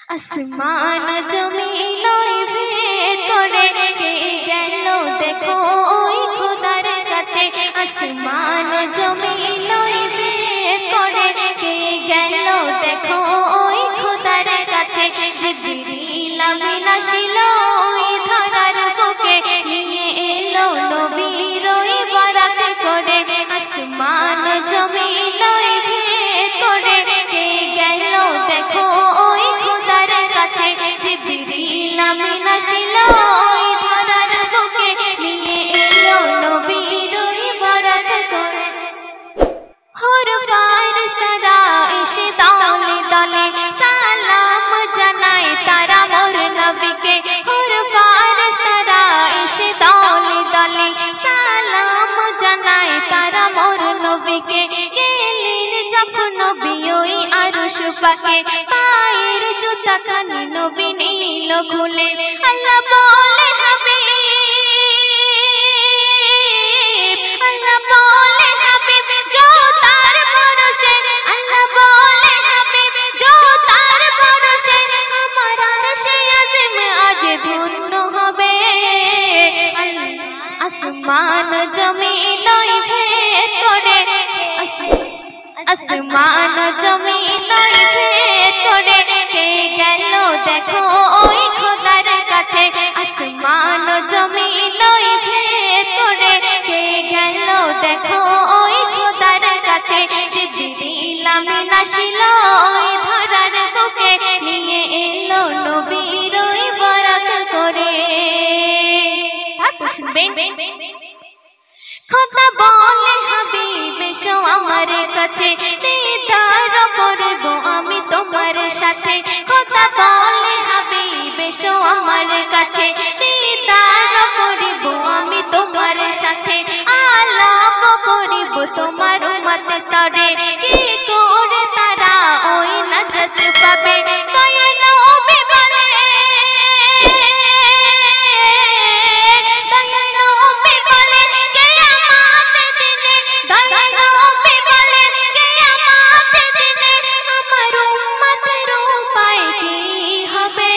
আসমান জমিন ভেদ করে কে গেল দেখো ওই খোদার কাছে। আসমান জমিন ভেদ করে কে গেল দেখো ওই খোদার কাছে। জিবরিল আমিন আসিল ওই ধরার বুকে নিয়ে এলো নবীর ওই বরাত করে। আসমান জমিন ভেদ করে কে গেল দেখো ওই খোদার কাছে। জিবরিল আমিন আসিল ওই ধরার বুকে নিয়ে এলো নবীর ওই বরাত করে। হুর ফারিস্তারা এসে দলে দলে সালাম জানায় তারা মোর নবীকে। হুর ফারিস্তারা এসে দলে দলে সালাম জানায় তারা মোর নবীকে। গেলেন যখন নবী ওই আরশ পাকে পায়ের জুতা খানি নবী নিল খুলে। আল্লাহ বলে হাবিব, আল্লাহ বলে হাবিব জুতার পরশে। আল্লাহ বলে হাবিব জুতার পরশে আমার আরশে আজিম আজ ধন্য হবে। আসমান জমিন ভেদ করে, আসমান জমিন ভেদ করে কে গেল দেখো ওই খোদার কাছে। আসমান জমিন ভেদ করে কে গেল দেখো ওই খোদার কাছে। জিবরিল আমিন আসিল ওই ধরার বুকে নিয়ে এলো নবীর ওই বরাত করে। তারপর শুনবেন খোদা বলে হাবিব এসো আমার কাছে দিদার করব আমি তোমার সাথে। খোদা বলে হাবিব এসো আমার কাছে দিদার করব আমি তোমার সাথে। আলাপ করব তোমার উম্মত তরে কি করে তারা ওই নাজাত পাবে। দয়াল নবী বলে, দয়াল নবী বলে কিয়ামত দিনে, দয়াল নবী বলে কিয়ামত দিনে আমার উম্মতের উপায় কি হবে।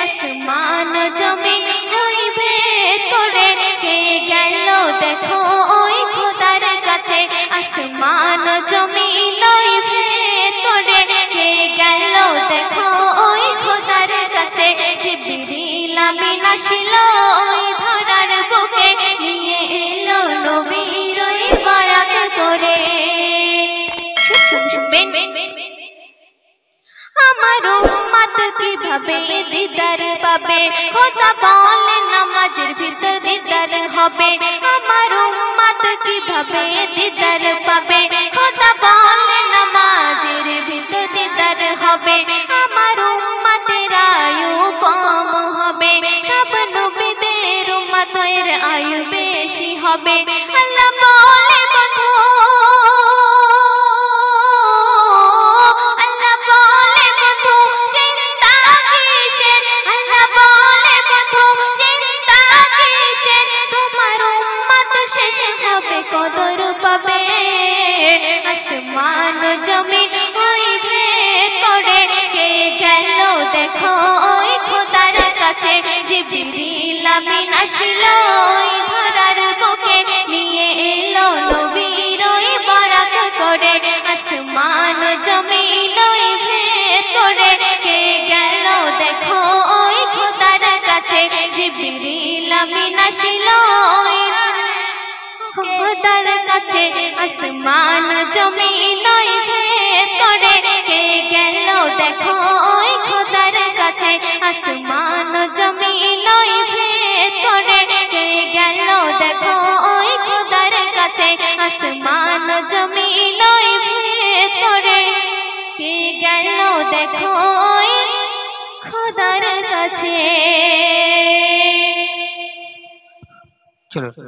আসমান জমিন ওই ভেদ করে কে গেল দেখো ওই খোদার কাছে। আসমান জমিন ওই ভেদ করে কে গেল দেখো ওই খোদার কাছে। জিবরিল আমিন আসিল ওই ধরার বুকে নিয়ে এলো নবীর ওই বরাত করে। শুনবেন আমার উম্মত কিভাবে দিদার পাবে। খোদা বলে নামাজের ভিতর দিদার হবে। আমার উম্মত কিভাবে দিদার পাবে। খোদা বলে নামাজের ভিতর দিদার হবে। আমার উম্মতের আয়ু কম হবে, সব নবীদের উম্মতের আয়ু বেশি হবে। আল্লাহ বলে বধু, আল্লাহ বলে বধু চিন্তা কিসের। আল্লাহ বলে বধু চিন্তা কিসের তোমার উম্মত শেষ হবে কদর পাবে। আসমান জমিন ওই ভেদ করে কে গেল দেখো ওই খোদার কাছে। জিবরিল আমিন আসিল ওই ধরার বুকে নিয়ে এলো নবীর ওই বরাত করে। আসমান জমিন ওই ভেদ করে কে গেল দেখো ওই খোদার কাছে। জিবরিল আমিন আসিল ওই খোদার কাছে। আসমান জমিন ওই ভেদ করে কে গেল দেখো ওই খোদার কাছে। আসমান জমিন ওই ভেদ করে কে গেল দেখো ওই খোদার কাছে। আসমান জমিন ওই ভেদ করে কে গেল দেখো ওই খোদার কাছে। চলো।